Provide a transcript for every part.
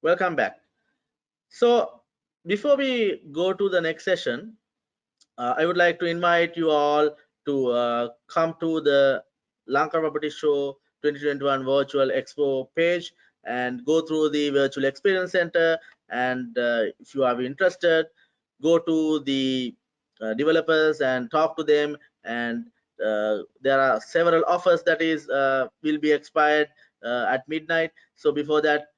Welcome back. So before we go to the next session, I would like to invite you all to come to the Lanka Property Show 2021 Virtual Expo page and go through the Virtual Experience Center. And if you are interested, go to the developers and talk to them. And there are several offers that will be expired at midnight. So before that,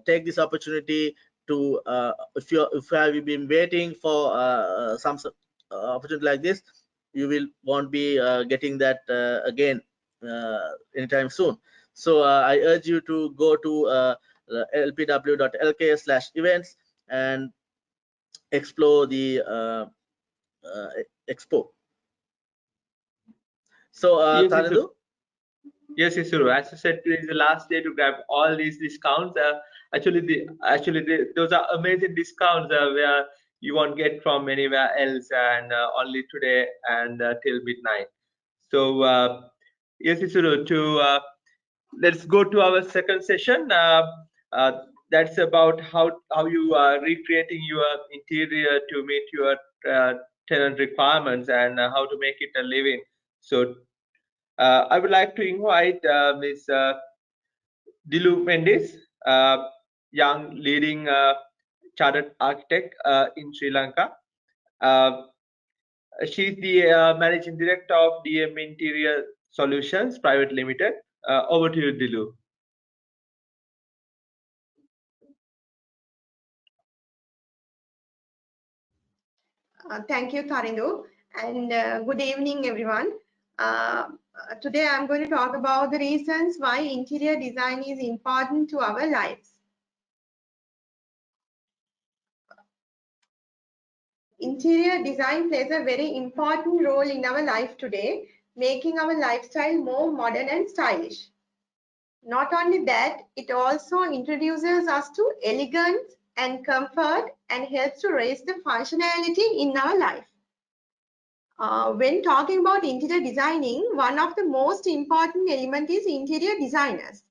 take this opportunity to if you have been waiting for some opportunity like this, you won't be getting that again anytime soon. So I urge you to go to lpw.lk/events and explore the expo. So Yes, Tarindu? Yes, Isuru. As you said, today is the last day to grab all these discounts. Those are amazing discounts where you won't get from anywhere else, and only today and till midnight. So yes, Isuru. Let's go to our second session. That's about how you are recreating your interior to meet your tenant requirements and how to make it a living. So I would like to invite Ms. Dilu Mendes, young leading chartered architect in Sri Lanka. She's the managing director of DM Interior Solutions Private Limited. Over to you, Dilu. Thank you, Tarindu, and good evening, everyone. Today I'm going to talk about the reasons why interior design is important to our lives. Interior design plays a very important role in our life today, making our lifestyle more modern and stylish. Not only that, it also introduces us to elegance and comfort and helps to raise the functionality in our life. When talking about interior designing, one of the most important elements is interior designers.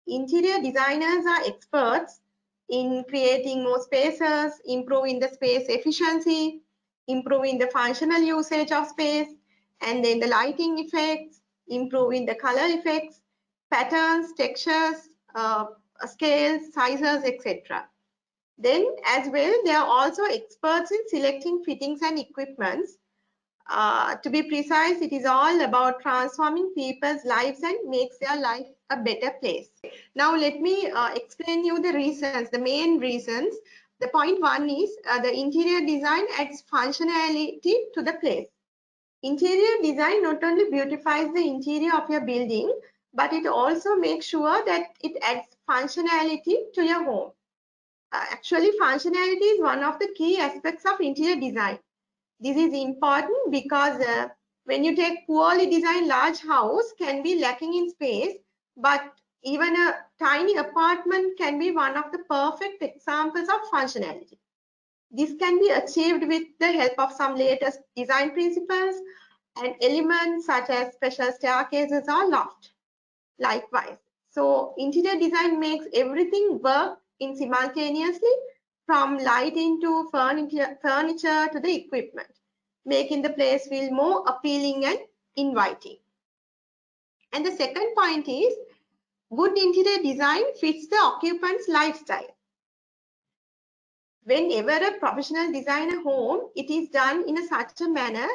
Interior designers are experts in creating more spaces, improving the space efficiency, improving the functional usage of space, and then the lighting effects, improving the color effects, patterns, textures, scales, sizes, etc. Then as well, they are also experts in selecting fittings and equipments. To be precise, it is all about transforming people's lives and makes their life a better place. Now let me explain you the reasons, the main reasons. The point one is the interior design adds functionality to the place. Interior design not only beautifies the interior of your building, but it also makes sure that it adds functionality to your home. Actually, functionality is one of the key aspects of interior design. This is important because when you take poorly designed large house can be lacking in space, but even a tiny apartment can be one of the perfect examples of functionality. This can be achieved with the help of some latest design principles and elements such as special staircases or loft. Likewise, so interior design makes everything work in simultaneously, from lighting to furniture to the equipment, making the place feel more appealing and inviting. And the second point is good interior design fits the occupant's lifestyle. Whenever a professional design a home, it is done in such a manner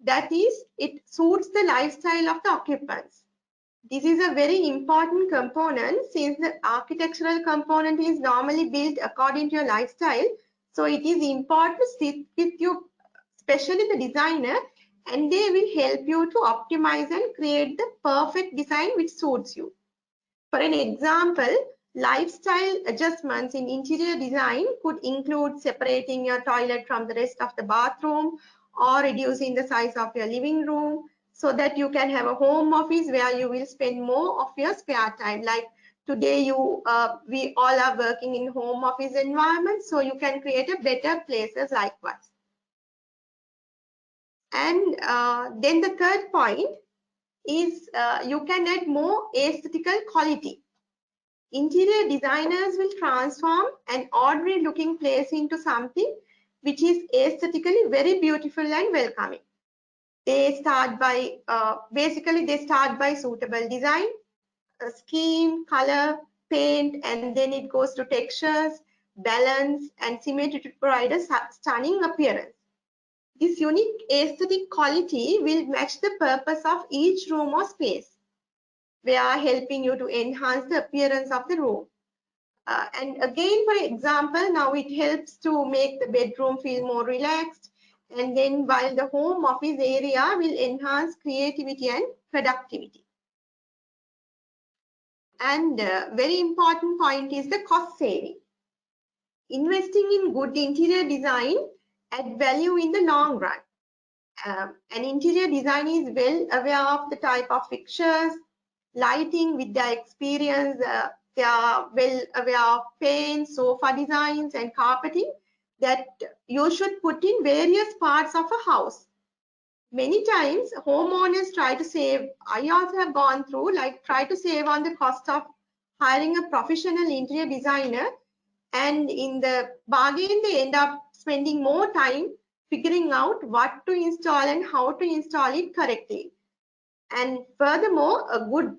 that it suits the lifestyle of the occupants. This is a very important component since the architectural component is normally built according to your lifestyle. So it is important to sit with you, especially the designer, and they will help you to optimize and create the perfect design which suits you. For an example, lifestyle adjustments in interior design could include separating your toilet from the rest of the bathroom or reducing the size of your living room, so that you can have a home office where you will spend more of your spare time. Like today, we all are working in home office environment, so you can create a better places likewise. And then the third point is you can add more aesthetical quality. Interior designers will transform an ordinary looking place into something which is aesthetically very beautiful and welcoming. They start by basically they start by suitable design, scheme, color, paint, and then it goes to textures, balance, and symmetry to provide a stunning appearance. This unique aesthetic quality will match the purpose of each room or space. We are helping you to enhance the appearance of the room. And again, for example, now it helps to make the bedroom feel more relaxed. And then while the home office area will enhance creativity and productivity. And very important point is the cost saving. Investing in good interior design add value in the long run. An interior design is well aware of the type of fixtures, lighting with their experience. They are well aware of paint, sofa designs, and carpeting that you should put in various parts of a house. Many times homeowners try to save, I also have gone through, like try to save on the cost of hiring a professional interior designer, and in the bargain they end up spending more time figuring out what to install and how to install it correctly. And furthermore, a good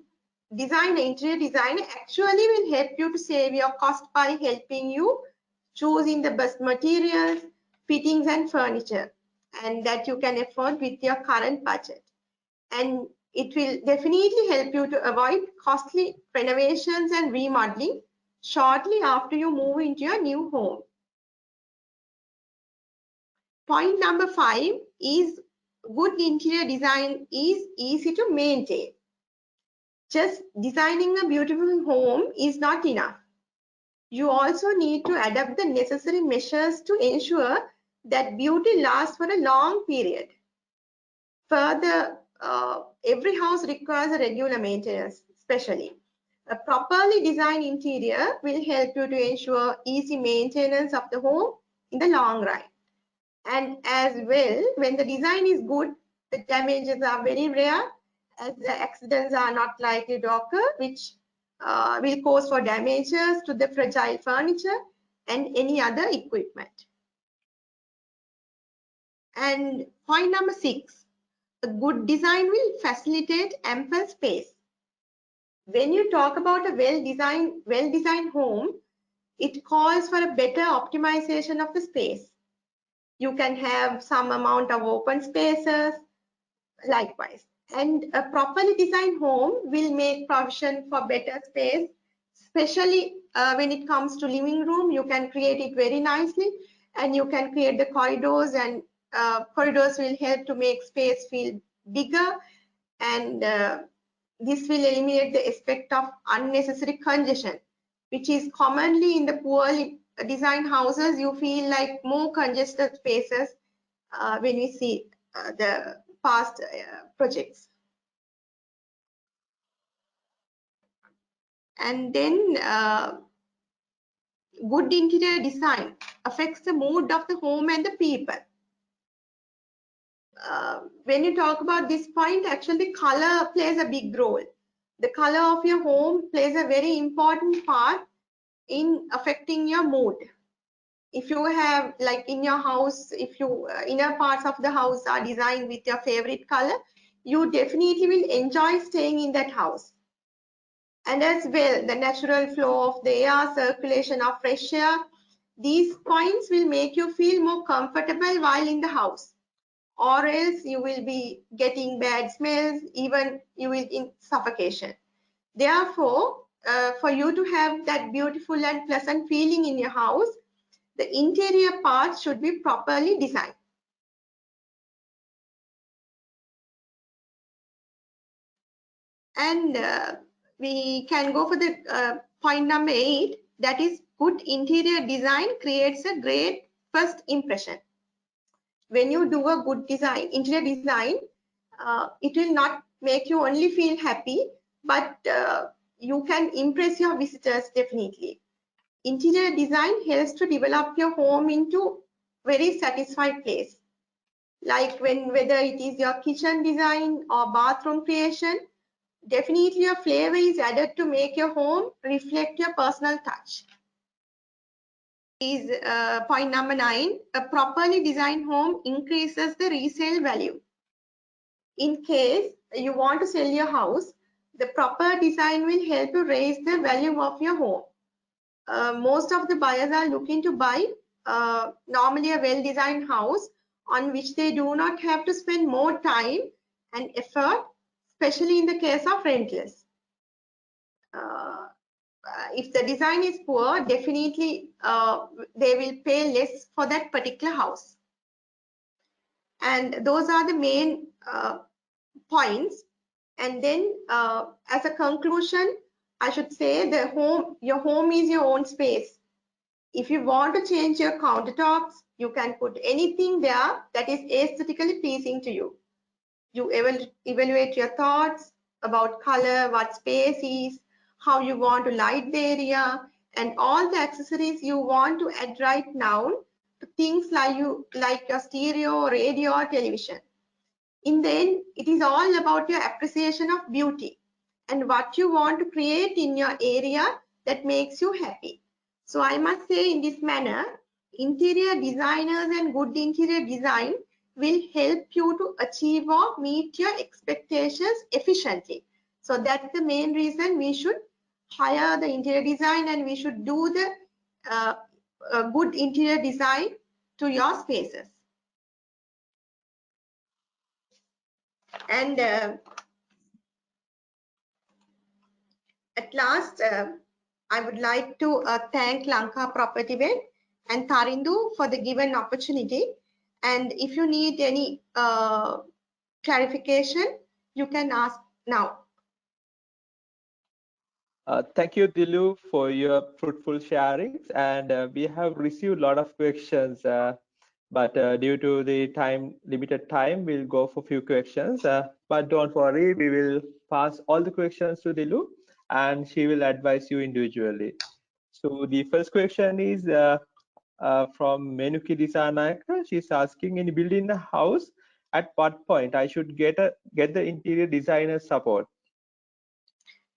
designer, interior designer actually will help you to save your cost by helping you choosing the best materials, fittings, and furniture, and that you can afford with your current budget. And it will definitely help you to avoid costly renovations and remodeling shortly after you move into your new home. Point number 5 is good interior design is easy to maintain. Just designing a beautiful home is not enough. You also need to adapt the necessary measures to ensure that beauty lasts for a long period. Further, every house requires a regular maintenance, especially. A properly designed interior will help you to ensure easy maintenance of the home in the long run. And as well, when the design is good, the damages are very rare, as the accidents are not likely to occur, which will cause for damages to the fragile furniture and any other equipment. And point number 6, a good design will facilitate ample space. When you talk about a well-designed home, it calls for a better optimization of the space. You can have some amount of open spaces, likewise. And a properly designed home will make provision for better space, especially when it comes to living room. You can create it very nicely, and you can create the corridors, and corridors will help to make space feel bigger, and this will eliminate the aspect of unnecessary congestion, which is commonly in the poorly designed houses. You feel like more congested spaces when we see the past projects. And then good interior design affects the mood of the home and the people. When you talk about this point, actually color plays a big role. The color of your home plays a very important part in affecting your mood. If you have, like in your house, if you inner parts of the house are designed with your favorite color, you definitely will enjoy staying in that house. And as well, the natural flow of the air, circulation of fresh air, these points will make you feel more comfortable while in the house, or else you will be getting bad smells, even you will in suffocation. Therefore, for you to have that beautiful and pleasant feeling in your house, the interior parts should be properly designed. And we can go for the point number 8, that is good interior design creates a great first impression. When you do a good design, interior design, it will not make you only feel happy, but you can impress your visitors definitely. Interior design helps to develop your home into very satisfied place. Like whether it is your kitchen design or bathroom creation, Definitely a flavor is added to make your home reflect your personal touch. Is point number 9. A properly designed home increases the resale value. In case you want to sell your house, the proper design will help you raise the value of your home. Most of the buyers are looking to buy normally a well-designed house on which they do not have to spend more time and effort, especially in the case of rentals. If the design is poor, definitely they will pay less for that particular house. And those are the main points. And then as a conclusion, I should say your home is your own space. If you want to change your countertops, you can put anything there that is aesthetically pleasing to you. You evaluate your thoughts about color, what space is, how you want to light the area, and all the accessories you want to add right now to things like your stereo, radio, or television. In the end, it is all about your appreciation of beauty and what you want to create in your area that makes you happy. So I must say, in this manner, interior designers and good interior design will help you to achieve or meet your expectations efficiently. So that's the main reason we should hire the interior design, and we should do the good interior design to your spaces. And at last, I would like to thank Lanka Propertyware and Tarindu for the given opportunity. And if you need any clarification, you can ask now. Thank you, Dilu, for your fruitful sharings. And we have received a lot of questions, but due to the limited time, we'll go for a few questions. But don't worry, we will pass all the questions to Dilu, and she will advise you individually. So the first question is from Menuki Disanayaka. She's asking, in building a house, at what point I should get the interior designer support?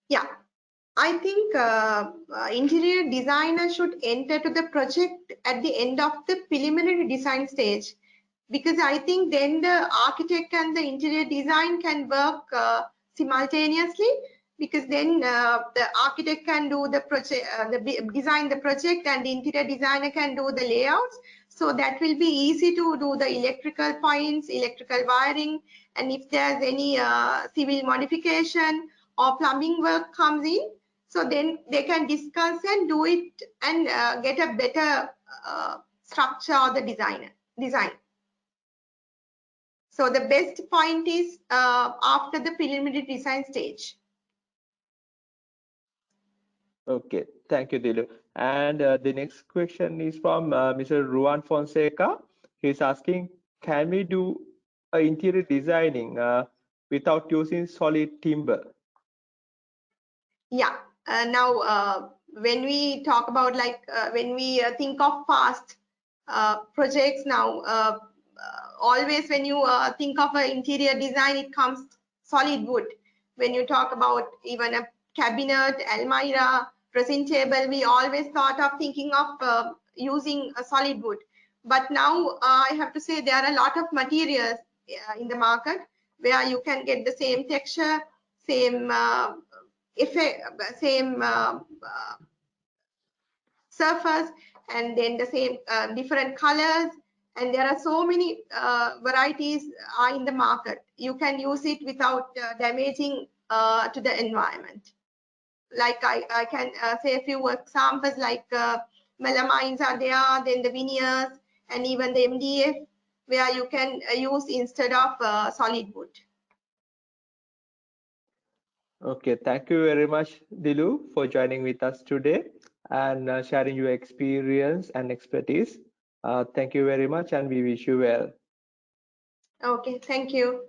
Yeah, I think interior designer should enter to the project at the end of the preliminary design stage, because I think then the architect and the interior design can work simultaneously, because then the architect can do the project, design the project, and the interior designer can do the layouts. So that will be easy to do the electrical points, electrical wiring, and if there's any civil modification or plumbing work comes in, so then they can discuss and do it and get a better structure or the design. So the best point is after the preliminary design stage. Okay, thank you, Dilu. And the next question is from Mr. Ruan Fonseca. He's asking, can we do interior designing without using solid timber? Yeah. Now, when we talk about when we think of fast projects now, always when you think of an interior design, it comes solid wood. When you talk about even a cabinet, almirah, dressing table, we always thought of thinking of using a solid wood. But now I have to say there are a lot of materials in the market where you can get the same texture, same effect, same surface, and then the same different colors, and there are so many varieties are in the market. You can use it without damaging to the environment. Like I can say a few examples, like melamines are there, then the veneers, and even the MDF, where you can use instead of solid wood. Okay, thank you very much, Dilu, for joining with us today and sharing your experience and expertise. Thank you very much, and we wish you well. Okay, thank you.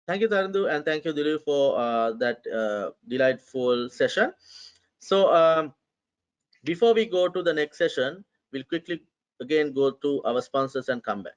Thank you, Tarindu, and thank you, Dilu, for that delightful session. So before we go to the next session, We'll quickly again go to our sponsors and come back.